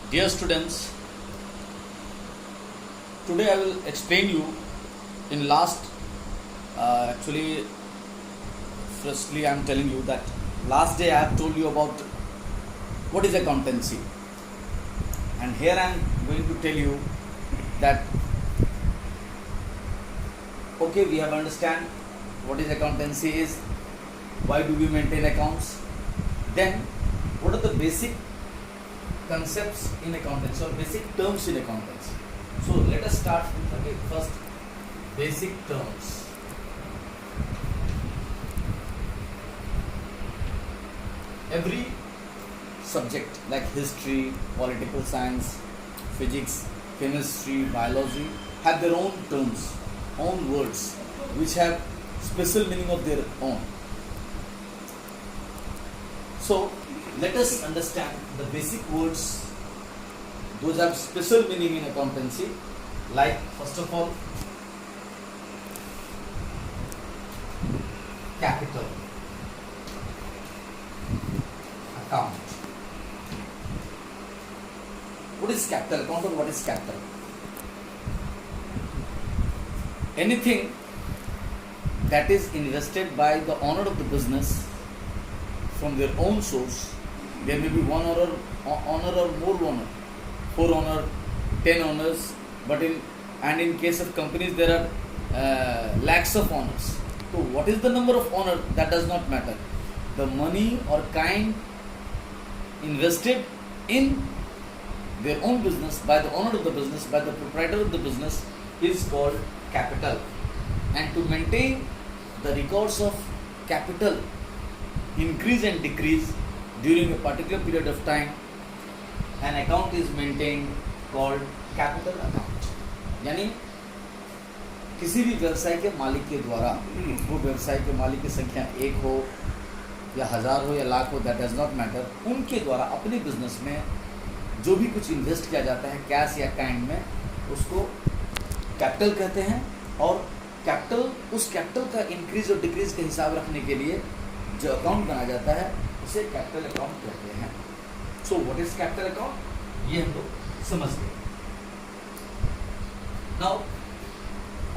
Dear students, today I will explain you in last actually firstly I am telling you that last day I have told you about what is accountancy, and here I am going to tell you that okay, we have understand what is accountancy is, why do we maintain accounts, then what are the basic concepts in accountancy or basic terms in accountancy. So let us start with the first basic terms. Every subject like history, political science, physics, chemistry, biology have their own terms, own words which have special meaning of their own. So let us understand the basic words. Those have special meaning in accountancy, like first of all, capital account. What is capital account or what is capital? Anything that is invested by the owner of the business from their own source. There may be one owner or more owner, 4 owner, 10 owners, but in case of companies there are lakhs of owners. So what is the number of owner? That does not matter. The money or kind invested in their own business by the owner of the business, by the proprietor of the business, is called capital. And to maintain the records of capital increase and decrease during a particular period of time, an account is maintained called capital account. यानी किसी भी व्यवसाय के मालिक के द्वारा, वो व्यवसाय के मालिक की संख्या 1 हो या 1000 हो या लाख हो, दैट डज नॉट मैटर, उनके द्वारा अपने बिजनेस में जो भी कुछ इन्वेस्ट किया जाता है कैश या काइंड में, उसको कैपिटल कहते हैं. और कैपिटल, उस कैपिटल का इंक्रीज और डिक्रीज का हिसाब रखने के लिए जो अकाउंट बनाया जाता है उसे कैपिटल अकाउंट कहते हैं. So what is capital account, ये हम लोग समझ गए. नाउ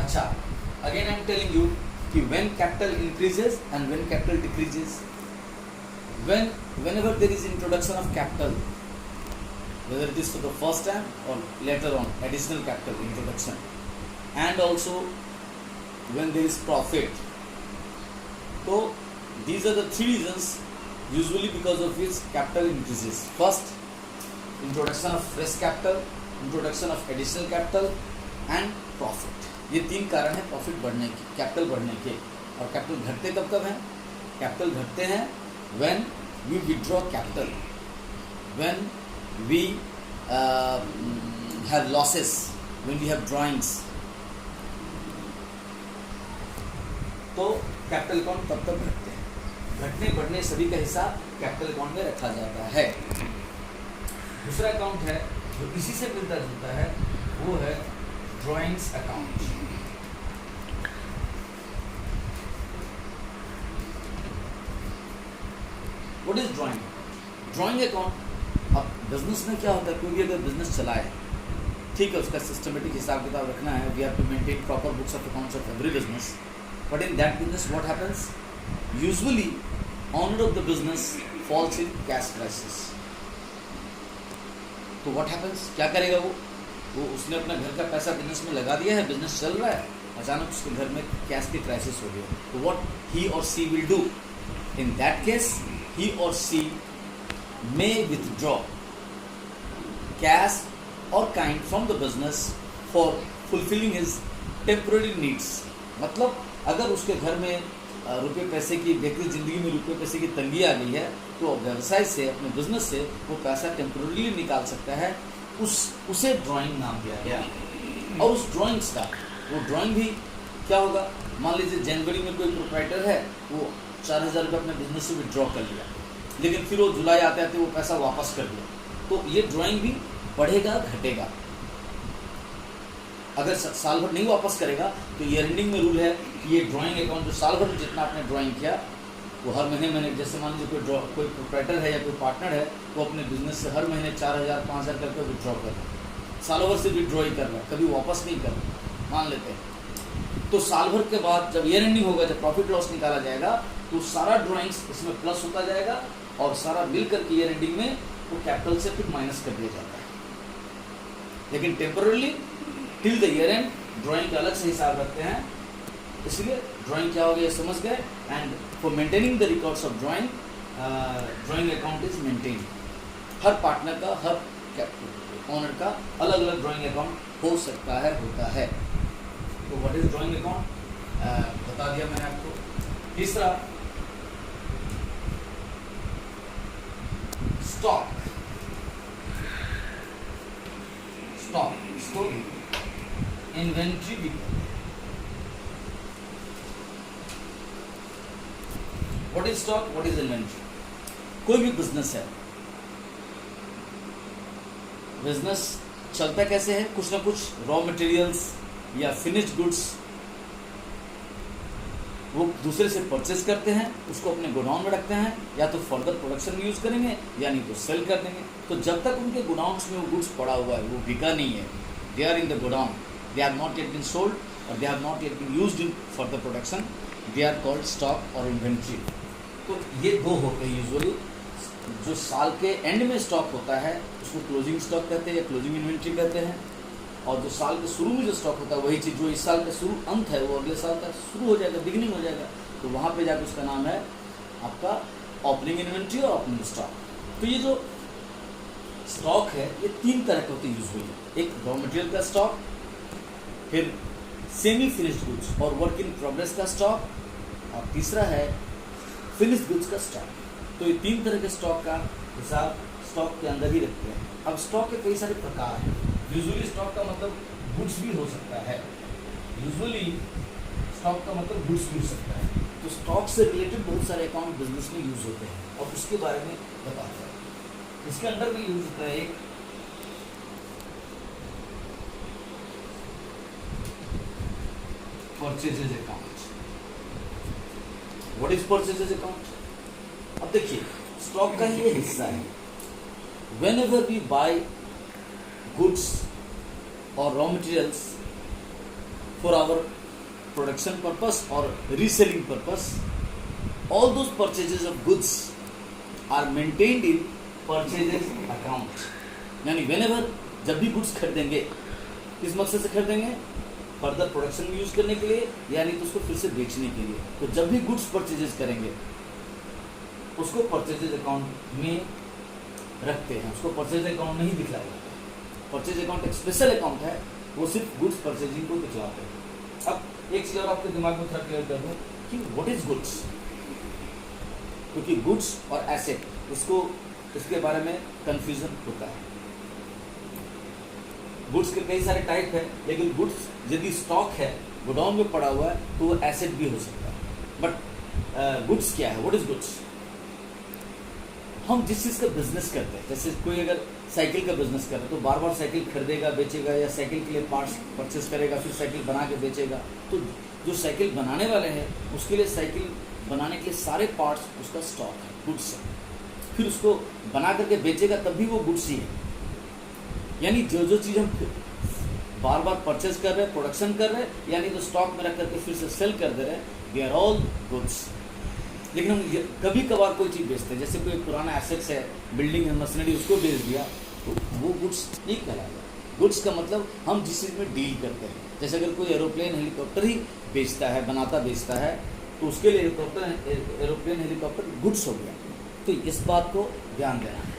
अच्छा, again I am telling you कि when capital increases and when capital decreases, whenever there is introduction of capital, whether it is for the first time or later on additional capital introduction, and also when there is profit. So these are the 3 reasons usually because of which capital increases. First, introduction of fresh capital, introduction of additional capital and profit. ये 3 कारण है profit बढ़ने के, capital बढ़ने के. और capital घटते कब कब हैं? कैपिटल घटते हैं when we withdraw capital, when we have losses, when we have drawings. तो कैपिटल अकाउंट तब तक घटते हैं. घटने बढ़ने सभी का हिसाब कैपिटल अकाउंट में रखा जाता है. दूसरा अकाउंट है जो इसी से मिलता जुलता है, वो है drawings account. What is drawing? Drawing account, अब बिजनेस में क्या होता है, कोई भी अगर बिजनेस चलाए, ठीक है, उसका सिस्टमेटिक हिसाब किताब रखना है. We have to maintain proper books of accounts of every business. But in that business, what happens? Usually, owner of the business falls in cash crisis. तो what happens? क्या करेगा वो उसने अपना घर का पैसा बिजनेस में लगा दिया है, बिजनेस चल रहा है, अचानक उसके घर में कैश की क्राइसिस हो गई. तो what he or she will do? In that case, he or she may withdraw cash or kind from the business for fulfilling his temporary needs. मतलब अगर उसके घर में रुपये पैसे की, व्यक्ति जिंदगी में रुपये पैसे की तंगी आ गई है, तो व्यवसाय से, अपने बिजनेस से वो पैसा टेम्पोररीली निकाल सकता है. उसे ड्राइंग नाम दिया गया. और उस ड्राइंग्स का, वो ड्राइंग भी क्या होगा, मान लीजिए जनवरी में कोई प्रोप्राइटर है, वो 4000 रुपये अपने बिजनेस से विड्रॉ कर लिया, लेकिन फिर वो जुलाई आते आते वो पैसा वापस कर दिया. तो ये ड्राइंग भी बढ़ेगा घटेगा. अगर साल भर नहीं वापस करेगा तो ईयर एंडिंग में रूल है कि ये ड्राइंग अकाउंट जो साल भर जितना आपने ड्राइंग किया वो हर महीने जैसे मान लीजिए कोई प्रोप्राइटर है या कोई पार्टनर है, वो अपने बिजनेस से हर महीने 4,000 5,000 करके विड्रॉ कर रहा है, सालों भर से विड्रॉ ही कर रहा है, कभी वापस नहीं कर रहा, मान लेते हैं। तो साल भर के बाद जब ईयर एंडिंग होगा, जब प्रॉफिट लॉस निकाला जाएगा, तो सारा ड्राइंग्स इसमें प्लस होता जाएगा और सारा मिल करके ईयर एंडिंग में वो कैपिटल से फिर माइनस कर दिया जाता है। लेकिन temporary till the year and drawing का अलग से हिसाब रखते हैं, इसलिए ड्राइंग क्या हो गया समझ गए। And for maintaining the records of drawing, drawing account is maintain. Her partner का, हर ओनर का अलग अलग ड्राइंग अकाउंट हो सकता है, होता है। तो व्हाट इज ड्राइंग अकाउंट बता दिया मैंने आपको। तीसरा, स्टॉक। स्टॉक इसको इन्वेंट्री भी कहते हैं। What is stock, what is inventory? कोई भी बिजनेस है, बिजनेस चलता कैसे है, कुछ ना कुछ रॉ मटेरियल्स या फिनिश्ड गुड्स वो दूसरे से परचेज करते हैं, उसको अपने गोडाउन में रखते हैं, या तो फर्दर प्रोडक्शन में यूज करेंगे या नहीं तो सेल कर देंगे। तो जब तक उनके गोडाउन्स में वो गुड्स पड़ा हुआ है, वो बिका नहीं है, they are in the godown, they are not yet been sold और they are not yet been used in further production, they are called stock or inventory. तो ये दो होते हैं यूजुअली। जो साल के एंड में स्टॉक होता है उसको क्लोजिंग स्टॉक कहते हैं या क्लोजिंग इन्वेंट्री कहते हैं, और जो साल के शुरू में जो स्टॉक होता है वही चीज़ जो इस साल का शुरू अंत है वो अगले साल का शुरू हो जाएगा, बिगिनिंग हो जाएगा, तो वहाँ पे जाकर उसका नाम है आपका ओपनिंग इन्वेंट्री और ओपनिंग स्टॉक। तो ये जो स्टॉक है ये तीन तरह के होते हैं यूजुअली। एक रॉ मटेरियल का स्टॉक, फिर सेमी फिनिश्ड गुड्स और वर्क इन प्रोग्रेस का स्टॉक, और तीसरा है फिनिश्ड गुड्स का स्टॉक। तो ये तीन तरह के स्टॉक का हिसाब स्टॉक के अंदर ही रखते हैं। अब स्टॉक के कई सारे प्रकार हैं। यूजुअली स्टॉक का मतलब गुड्स भी हो सकता है, यूजुअली स्टॉक का मतलब गुड्स भी हो सकता है। तो स्टॉक से रिलेटेड बहुत सारे अकाउंट बिजनेस में यूज होते हैं और उसके बारे में बताते हैं। इसके अंदर भी यूज होता है एक purchases account. What is purchases account? अब देखिए, स्टॉक का ये हिस्सा है। व्हेनेवर वी बाय गुड्स और raw materials for our production purpose और reselling purpose, all those purchases of goods are maintained in purchases account। यानी whenever, जब भी गुड्स खरीदेंगे, किस मकसद से खरीदेंगे? फर्दर प्रोडक्शन में यूज करने के लिए, यानी तो उसको फिर से बेचने के लिए। तो जब भी गुड्स परचेजेस करेंगे उसको परचेजेज अकाउंट में रखते हैं, उसको परचेज अकाउंट नहीं दिखलाया जाता। परचेज अकाउंट एक स्पेशल अकाउंट है, वो सिर्फ गुड्स परचेजिंग को दिखलाते हैं। अब एक चीज और आपके दिमाग में थोड़ा क्लियर कर दूं कि व्हाट इज गुड्स, क्योंकि गुड्स और एसेट इसके बारे में कंफ्यूजन होता है। गुड्स के कई सारे टाइप है, लेकिन गुड्स यदि स्टॉक है, गोडाउन में पड़ा हुआ है, तो वो एसेट भी हो सकता है। बट गुड्स क्या है? What is goods? हम जिस चीज़ का बिजनेस करते हैं, जैसे कोई अगर साइकिल का बिजनेस कर रहा है तो बार बार साइकिल खरीदेगा, बेचेगा, या साइकिल के लिए पार्ट्स परचेस करेगा, फिर साइकिल बना के बेचेगा। तो जो साइकिल बनाने वाले हैं उसके लिए साइकिल बनाने के सारे पार्ट्स उसका स्टॉक है, गुड्स है। फिर उसको बना करके बेचेगा तब भी वो गुड्स ही है। यानी जो चीज़ हम बार बार परचेज कर रहे हैं, प्रोडक्शन कर रहे हैं, यानी तो स्टॉक में रख करके फिर से सेल कर दे रहे हैं, दे आर ऑल गुड्स। लेकिन हम कभी कभार कोई चीज़ बेचते हैं, जैसे कोई पुराना एसेट्स है, बिल्डिंग है, मशीनरी, उसको बेच दिया, तो वो गुड्स नहीं कहलाएगा। गुड्स का मतलब हम जिस चीज़ में डील करते हैं, जैसे अगर कोई एरोप्लेन हेलीकॉप्टर ही बेचता है, बनाता बेचता है, तो उसके लिए एरोप्लेन हेलीकॉप्टर गुड्स हो गया। तो इस बात को ध्यान देना है।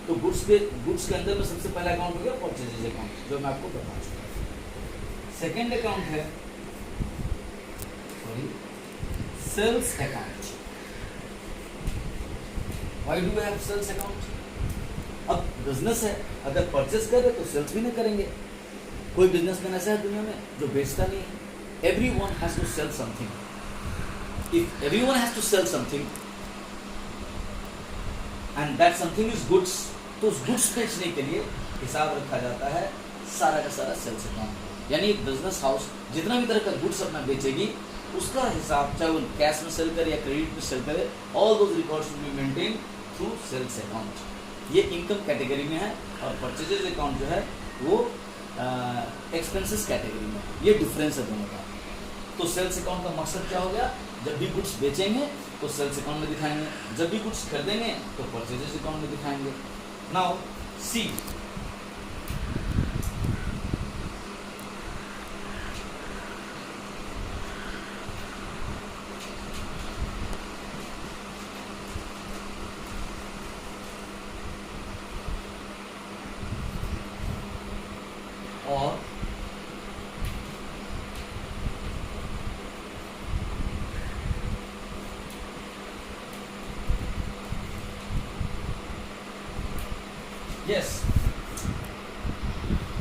तो गुड्स के अंदर में सबसे पहला अकाउंट हो गया परचेजेज अकाउंट, जो मैं आपको बता चुका हूँ। सेकेंड अकाउंट है sales account. Why do we have sales account? अब बिजनेस है, अगर परचेस कर रहे तो सेल्स भी नहीं करेंगे। कोई बिजनेसमैन ऐसा है दुनिया में जो बेचता नहीं है। Everyone has to sell something. If everyone has to sell something and that something is goods, तो उस गुड्स बेचने के लिए हिसाब रखा जाता है सारा का सारा सेल्स अकाउंट। यानी एक बिजनेस हाउस जितना भी तरह का गुड्स अपना बेचेगी, उसका हिसाब चाहे वो कैश में सेल करे या क्रेडिट में सेल करे, all those records will be maintain through sales account. ये इनकम कैटेगरी में है और परचेजेज अकाउंट जो है वो एक्सपेंसेस कैटेगरी में। ये डिफरेंस है दोनों का। तो सेल्स अकाउंट का मकसद क्या हो गया, जब भी गुड्स बेचेंगे तो सेल्स अकाउंट में दिखाएंगे, जब भी गुड्स खरीदेंगे तो परचेजेज अकाउंट में दिखाएंगे। नाउ सी और यस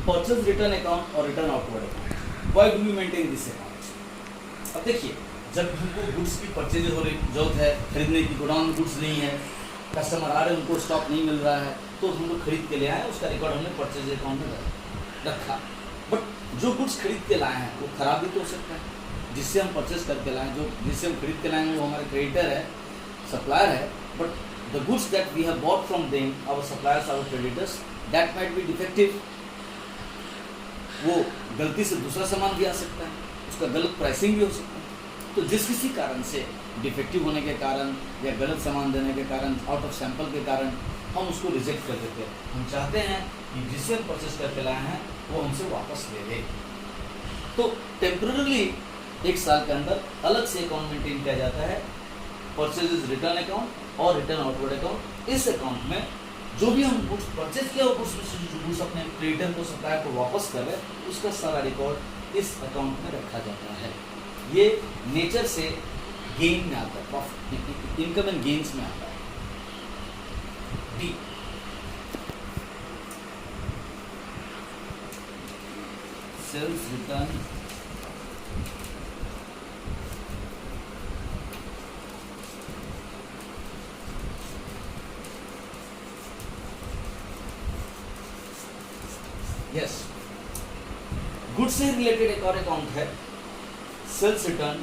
परचेज रिटर्न अकाउंट और return outward account, why do we maintain this account. अब देखिए, जब हमको गुड्स की परचेज हो रही जरूरत है, खरीदने की, गोडाउन में गुड्स नहीं है, कस्टमर आ रहे हैं, उनको स्टॉक नहीं मिल रहा है, तो हम लोग खरीद के ले आए, उसका रिकॉर्ड हमने परचेज अकाउंट में रखा। बट जो गुड्स खरीद के लाए हैं वो खराब भी तो हो सकता है, जिससे हम परचेज करके लाएँ, जो जिससे हम खरीद के लाएंगे वो हमारे क्रेडिटर है, सप्लायर है, but the goods that we have bought from them, our suppliers, our creditors, that might be defective. वो गलती से दूसरा सामान भी आ सकता है, उसका गलत प्राइसिंग भी हो सकता है। तो जिस किसी कारण से डिफेक्टिव होने के कारण या गलत सामान देने के कारण, आउट ऑफ सैंपल के कारण हम उसको रिजेक्ट कर देते हैं। हम चाहते हैं कि जिससे हम परचेज करके लाए हैं वो हमसे वापस ले ले। तो टेम्पररी 1 साल के अंदर अलग से अकाउंट मेंटेन किया जाता है, परचेज रिटर्न अकाउंट और रिटर्न आउटवर्ड अकाउंट। इस अकाउंट में जो भी हम गुड्स परचेज किया वो गुड्स में से जो गुड्स अपने क्रेडिटर को, सप्लायर को वापस करे, उसका सारा रिकॉर्ड इस अकाउंट में रखा जाता है। ये नेचर से गेन में आता है, प्रॉफिट, इनकम एंड गेन्स में आता है। The sales return yes goods से रिलेटेड एक और अकाउंट है सेल्स रिटर्न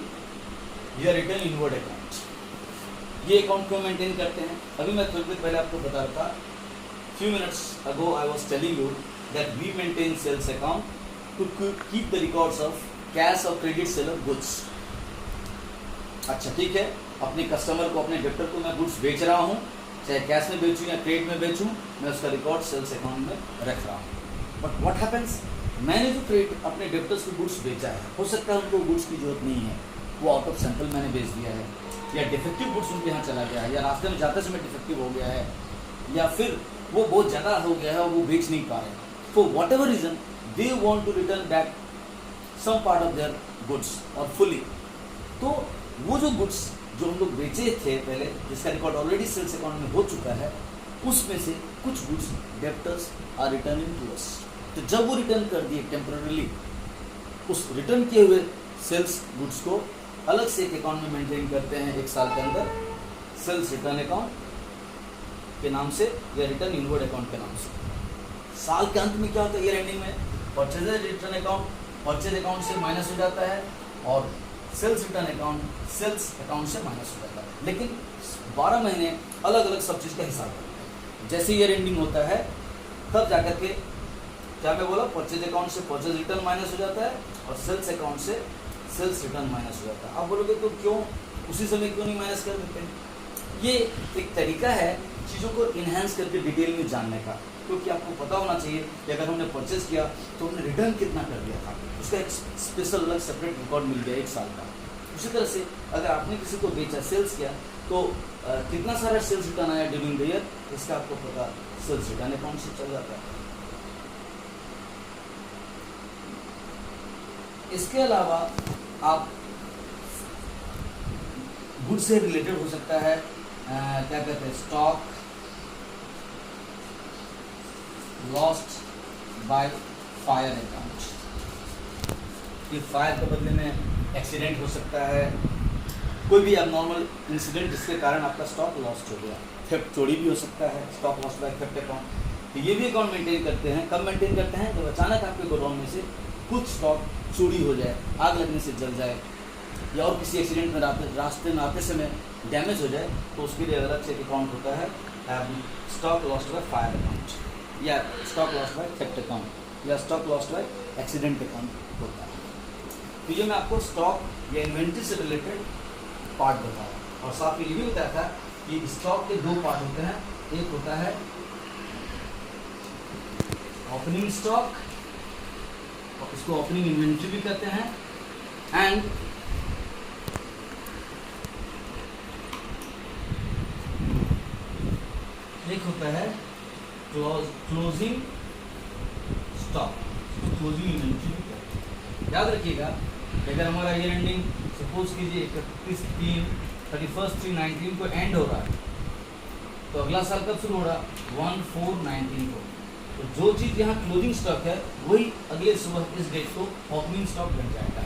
या रिटर्न इनवर्ड अकाउंट। ये अकाउंट क्यों मेंटेन करते हैं, अभी मैं थोड़ी देर पहले आपको बता रहा था, few minutes ago I was telling you that we maintain sales account to keep the records of cash और क्रेडिट सेल ऑफ गुड्स। अच्छा ठीक है, अपने कस्टमर को, अपने डेप्टर को मैं गुड्स बेच रहा हूँ, चाहे कैश में बेचूँ या क्रेडिट में बेचूँ, मैं उसका रिकॉर्ड सेल्स अकाउंट में रख रहा हूँ। बट व्हाट हैपेंस, मैंने जो क्रेडिट अपने डेप्टर्स को गुड्स बेचा है, हो सकता है उनको गुड्स की जरूरत नहीं है, वो आउट ऑफ सैंपल मैंने बेच दिया है, या डिफेक्टिव गुड्स उनके यहाँ चला गया है, या रास्ते में जाते समय डिफेक्टिव हो गया है, या फिर वो बहुत ज़्यादा हो गया है और वो बेच नहीं पा रहे। For whatever reason they want to return back some part of their goods और फुली। तो वो जो गुड्स जो हम लोग बेचे थे पहले, जिसका रिकॉर्ड ऑलरेडी सेल्स अकाउंट में हो चुका है, उसमें से कुछ goods debtors are returning to us. तो जब वो रिटर्न कर दिए टेम्पररीली, उस रिटर्न किए हुए सेल्स गुड्स को अलग से एक अकाउंट में मेंटेन करते हैं 1 साल के अंदर, सेल्स रिटर्न अकाउंट के नाम से या रिटर्न इनवर्ड अकाउंट के नाम से। साल के अंत में क्या होता है, ईयर एंडिंग में purchase return account purchase account से माइनस हो जाता है और sales return account sales account से माइनस हो जाता है। लेकिन 12 महीने अलग अलग सब चीज़ का हिसाब करते हैं। जैसे ईयर एंडिंग होता है तब जाकर के, क्या मैं बोला, परचेज अकाउंट से परचेज रिटर्न माइनस हो जाता है और सेल्स अकाउंट से सेल्स रिटर्न माइनस हो जाता है। आप बोलोगे तो क्यों, उसी समय क्यों नहीं माइनस कर देते हैं? ये एक तरीका है चीज़ों को इन्हेंस करके डिटेल में जानने का, क्योंकि आपको पता होना चाहिए कि अगर हमने परचेज किया तो हमने रिटर्न कितना कर दिया था, उसका एक स्पेशल अलग सेपरेट रिकॉर्ड मिल गया 1 साल का। उसी तरह से अगर आपने किसी को बेचा, सेल्स किया, तो कितना सारा सेल्स रिटर्न आया ड्यूरिंग द ईयर, इसका आपको पता सेल्स रिटर्न अकाउंट से चल जाता है। इसके अलावा आप गुड से रिलेटेड हो सकता है, क्या कहते हैं, stock lost by fire account. ये फायर के बदले में एक्सीडेंट हो सकता है, कोई भी अबनॉर्मल इंसिडेंट जिसके कारण आपका स्टॉक लॉस्ट हो गया, थेफ्ट चोरी भी हो सकता है, stock lost by theft account. तो ये भी अकाउंट मेंटेन करते हैं। कब मेंटेन करते हैं? जब अचानक आपके गोडाउन में से कुछ स्टॉक चोरी हो जाए, आग लगने से जल जाए, या और किसी एक्सीडेंट में रास्ते में आते समय डैमेज हो जाए तो उसके लिए अलग से अकाउंट होता है stock lost by fire account, या stock lost by theft account, या stock lost by accident account होता है। तो ये मैं आपको स्टॉक या इन्वेंट्री से रिलेटेड पार्ट बताया, और साथ में ये भी बताया था कि स्टॉक के दो पार्ट होते हैं, एक होता है ओपनिंग स्टॉक, और इसको ओपनिंग इन्वेंट्री भी कहते हैं, एंड एक होता है क्लोजिंग स्टॉक, क्लोजिंग इन्वेंट्री भी कहते हैं। याद रखिएगा अगर हमारा ईयर एंडिंग सपोज कीजिए 31/3/19 को एंड हो रहा है, तो अगला साल कब शुरू हो रहा, 1/4/19 को, तो जो चीज़ यहाँ क्लोजिंग स्टॉक है वही अगले सुबह इस डेट को ओपनिंग स्टॉक बन जाएगा,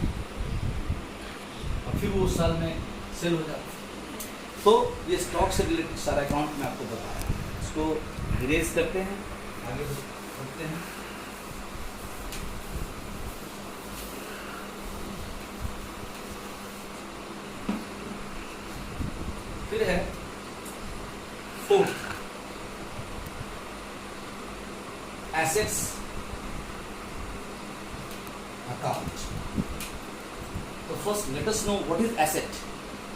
और फिर वो उस साल में सेल हो जाता है। तो ये स्टॉक से रिलेटेड सारा अकाउंट मैं आपको बता रहा हूँ, इसको इरेज करते हैं, आगे बढ़ते हैं। फिर है फोर्थ, एसेट्स अकाउंट। तो first let us know what is asset,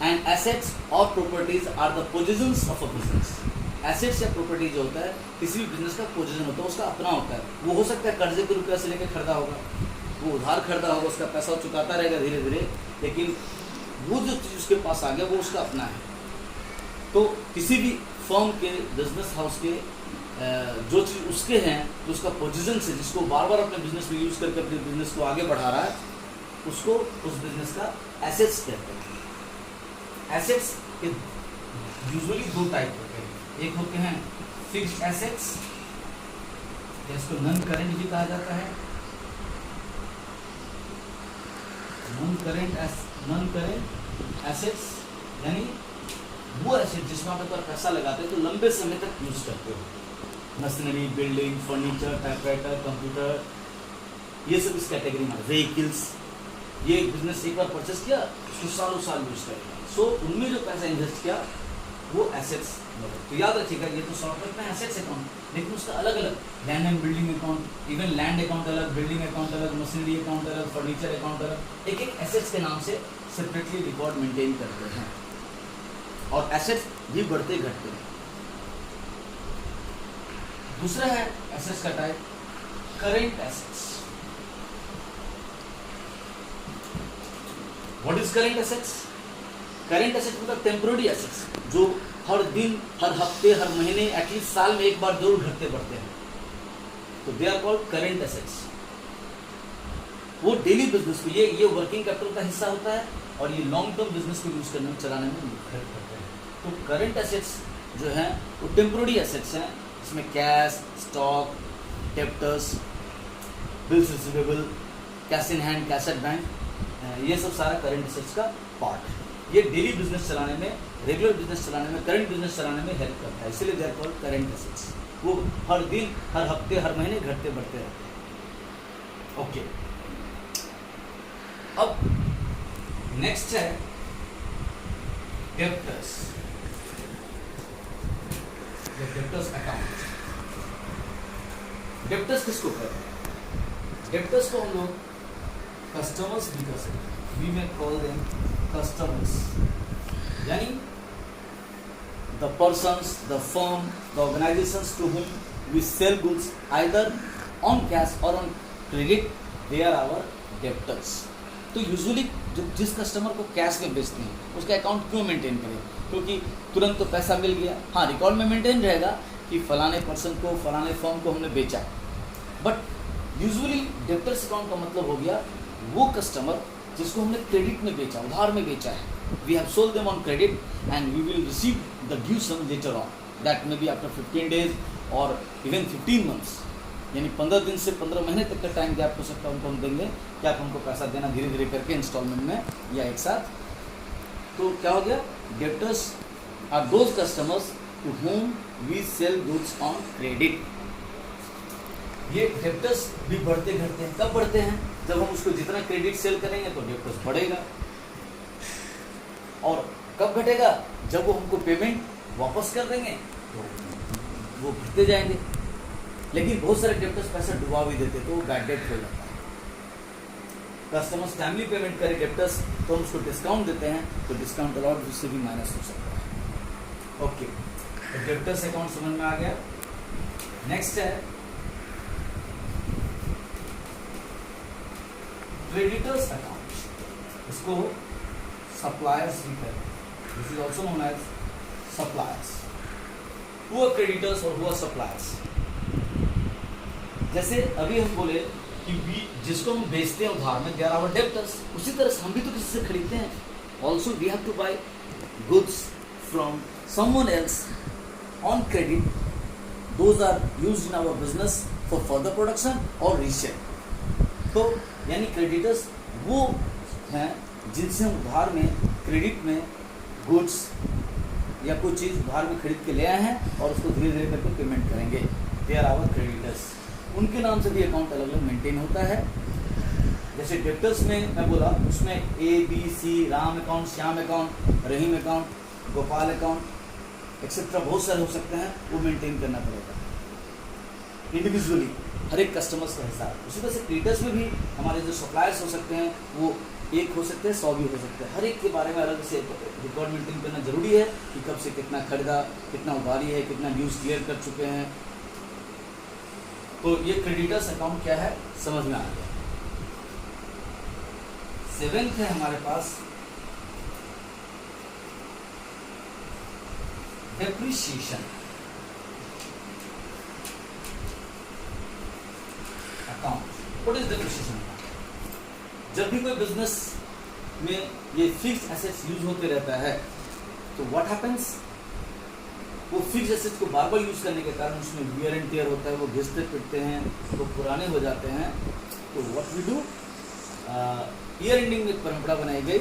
and assets or properties are the positions of a business. Assets या प्रॉपर्टी जो होता है किसी भी बिजनेस का पोजीशन होता है, उसका अपना होता है। वो हो सकता है कर्जे के रुपये से लेकर खरीदा होगा, वो उधार खरीदा होगा, उसका पैसा वो चुकाता रहेगा धीरे धीरे, लेकिन वो जो चीज़ उसके पास आ गया वो उसका अपना है। तो किसी भी फर्म के, बिजनेस हाउस के जो चीज़ उसके हैं, जो उसका पोजीशन से, जिसको बार बार अपने बिजनेस में यूज़ करके अपने बिजनेस को आगे बढ़ा रहा है, उसको उस बिजनेस का एसेट्स कहते हैं। एसेट्स के यूजुअली दो टाइप होते हैं, एक होते हैं फिक्स्ड एसेट्स, जिसको नॉन करेंट भी कहा जाता है, नॉन करेंट एसेट्स यानी वो एसेट जिसमें आप अगर पैसा लगाते हैं तो लंबे समय तक यूज करते हो, machinery, building, furniture, typewriter, computer, ये सब इस कैटेगरी में। व्हीकल्स, ये बिजनेस एक बार परचेस किया उसको सालों साल यूज करेगा, सो उनमें जो पैसा इन्वेस्ट किया वो एसेट्स। तो याद रखिएगा ये तो शॉर्टकट में एसेट्स अकाउंट, लेकिन उसका अलग अलग land and building account, even land account अलग, बिल्डिंग अकाउंट अलग, मशीनरी अकाउंट अलग, फर्नीचर अकाउंट अलग, एक एक एसेट्स के नाम से सेपरेटली रिकॉर्ड मेंटेन करते हैं, और एसेट्स भी बढ़ते घटते हैं। दूसरा है एसेट्स का type current assets. What is current assets? Current assets मतलब टेम्पोररी एसेट्स, जो हर दिन, हर हफ्ते, हर महीने, एटलीस्ट साल में एक बार जरूर घटते बढ़ते हैं, तो they are called current assets. वो डेली बिजनेस के लिए, ये वर्किंग कैपिटल का हिस्सा होता है, और ये लॉन्ग टर्म बिजनेस को यूज करने में, चलाने में हेल्प करते हैं। तो करंट एसेट्स जो हैं वो टेम्पोररी एसेट्स हैं, इसमें cash, stock, debtors, bills receivable, cash in hand, cash at bank, ये सब सारा करंट एसेट्स का पार्ट है। ये डेली बिजनेस चलाने में, रेगुलर बिजनेस चलाने में, करंट बिजनेस चलाने में हेल्प करता है, इसलिए they are called current assets. वो हर दिन, हर हफ्ते, हर महीने घटते बढ़ते रहते हैं। ओके, अब नेक्स्ट है डेब्टर्स, डेब्टर्स अकाउंट। डेब्टर्स किसको कहते हैं? डेब्टर्स को हम लोग कस्टमर्स भी कर सकते हैं, we may call them customers, यानी the persons, the firm, the organisations to whom we sell goods either on cash or on credit, they are our debtors. तो यूजुअली जो जिस कस्टमर को कैश में बेचते हैं उसका अकाउंट क्यों मेंटेन करें? क्योंकि तुरंत तो पैसा मिल गया, हाँ रिकॉर्ड में मेंटेन रहेगा कि फलाने पर्सन को, फलाने फर्म को हमने बेचा, बट यूजुअली डेब्टर्स अकाउंट का मतलब हो गया वो कस्टमर जिसको हमने क्रेडिट में बेचा, उधार में बेचा है। We have sold them on credit and we will receive the due sum later on, that may be after 15 days और इवन 15 months, यानी 15 दिन से 15 महीने तक का टाइम गैप हो सकता है उनको हम देंगे कि आप हमको पैसा देना धीरे धीरे करके इंस्टॉलमेंट में या एक साथ। तो क्या हो गया? Debtors are those customers to whom we sell goods on credit। ये डेब्टर्स भी बढ़ते घटते हैं, कब बढ़ते हैं? जब हम उसको जितना क्रेडिट सेल करेंगे तो डेब्टर्स बढ़ेगा, और कब घटेगा? जब वो हमको पेमेंट वापस कर देंगे तो वो घटते जाएंगे। लेकिन बहुत सारे डेप्टर्स पैसा डुबा भी देते तो वो बैड डेट हो जाता है। कस्टमर्स टाइमली पेमेंट करे डेप्टर्स तो हम उसको डिस्काउंट देते हैं, तो डिस्काउंट अलाउड उससे भी माइनस हो सकता है। ओके, तो डेप्टर्स अकाउंट समझ में आ गया। नेक्स्ट है क्रेडिटर्स अकाउंट, इसको सप्लायर्स भी कहते हैं। This is also known as suppliers. हुआ क्रेडिटर्स और हुआ सप्लायर्स। जैसे अभी हम बोले कि जिसको हम बेचते हैं उधार में, दे आर आवर डेप्टर्स। उसी तरह से हम भी तो किसी से खरीदते हैं। Also we have to buy goods from someone else on credit, those are used in our business for further production और रीसेल। तो यानी क्रेडिटर्स वो हैं जिनसे हम उधार में, क्रेडिट में गुड्स या कोई चीज़ उधार में खरीद के ले आए हैं और उसको धीरे धीरे करके पेमेंट करेंगे, दे आर आवर क्रेडिटर्स। उनके नाम से भी अकाउंट अलग अलग मेंटेन होता है। जैसे डेप्टर्स में मैं बोला, उसमें ABC, Ram account, Shyam account, Rahim account, Gopal account etcetera बहुत सारे हो सकते हैं, वो मेंटेन करना पड़ेगा इंडिविजुअली हर एक कस्टमर्स का हिसाब। उसी तरह से क्रेडिटर्स में भी हमारे जो सप्लायर्स हो सकते हैं वो एक हो सकते हैं, 100 भी हो सकते हैं। हर एक के बारे में अलग से रिकॉर्ड मेंटेन करना जरूरी है कि कब से कितना खरीदा, कितना उधारी है, कितना ड्यूज क्लियर कर चुके हैं। तो ये क्रेडिटर्स अकाउंट क्या है समझ में आ गया। 7th है हमारे पास depreciation account. What is depreciation account? जब भी कोई बिजनेस में ये फिक्स्ड एसेट्स यूज होते रहता है तो व्हाट हैपेंस, वो फिक्स एसेट्स को बार बार यूज करने के कारण उसमें वियर एंड टियर होता है, वो घिसते पिटते हैं, वो पुराने हो जाते हैं। तो what we do, year ending में एक परंपरा बनाई गई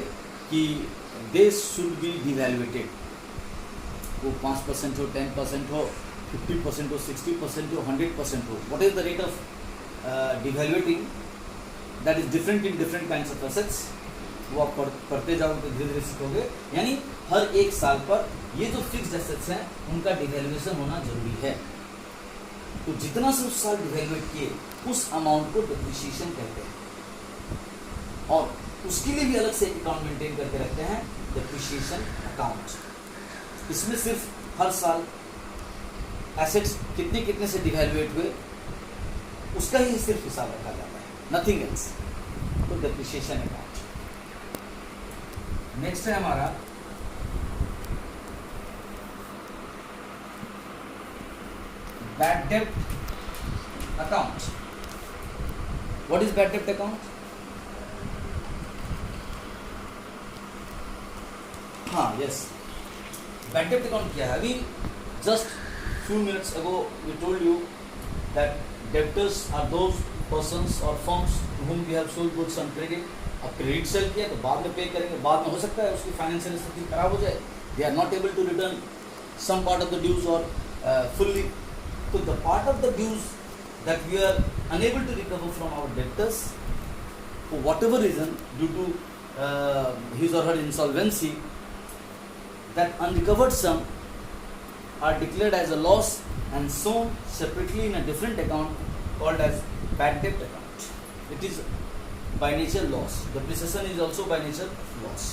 कि दे शुड बी डिवैल्यूएटेड। वो 5% हो, 10% हो, 50% हो, 60% हो, 100% हो। What is the rate of devaluating? That is different in different kinds of assets. वो आप पढ़ते जाओगे तो धीरे धीरे सीखोगे। यानी हर एक साल पर ये जो फिक्स्ड एसेट्स हैं उनका डिवैल्यूएशन होना जरूरी है। तो जितना से उस साल डिवैल्यूएट किए उस अमाउंट को डेप्रिसिएशन कहते हैं। और उसके लिए भी अलग से एक अकाउंट मेंटेन करके रखते हैं, डेप्रिसिएशन अकाउंट। इसमें सिर्फ हर साल एसेट्स कितने कितने से डिवैल्यूएट हुए उसका ही सिर्फ हिसाब रखा जाता है, नथिंग एल्स। तो डेप्रिसिएशन अकाउंट। नेक्स्ट है हमारा बैड डेब्ट अकाउंट। व्हाट इज बैड डेब्ट अकाउंट? हाँ, यस, बैड डेब्ट अकाउंट क्या है? अभी just few minutes ago we told you that debtors are those persons or firms to whom we have sold goods on credit. अब credit sale किया तो बाद में पे करेंगे, बाद में हो सकता है उसकी फाइनेंशियल स्थिति खराब हो जाए, they are not able to return some part of the dues or fully. तो the part of the dues that we are unable to recover from our debtors for whatever reason due to his or her insolvency, that unrecovered sum are declared as a loss and shown separately in a different account called as bad debt account. It is by nature loss. Depreciation is also by nature loss.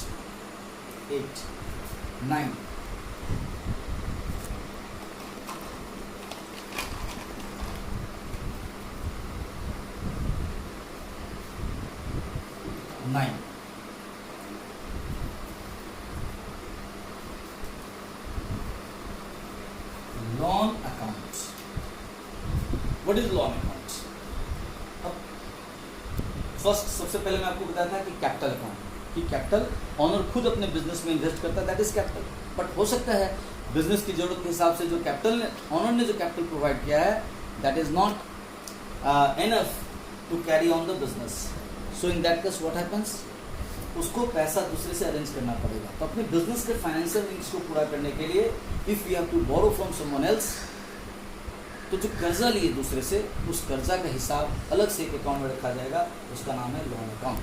8, 9. Loan account. What is loan account? अब first सबसे पहले मैं आपको बताया था कि capital account, कि capital honour खुद अपने बिजनेस में इन्वेस्ट करता है, दैट इज कैपिटल। बट हो सकता है बिजनेस की जरूरत के हिसाब से जो कैपिटल ऑनर ने जो कैपिटल प्रोवाइड किया है that is not enough to carry on the business. So in that case what happens, उसको पैसा दूसरे से अरेंज करना पड़ेगा। तो अपने बिजनेस के फाइनेंशियल नीड्स को पूरा करने के लिए if we have to borrow from someone else, तो जो कर्जा लिए दूसरे से उस कर्जा का हिसाब अलग से एक अकाउंट में रखा जाएगा, उसका नाम है लोन अकाउंट।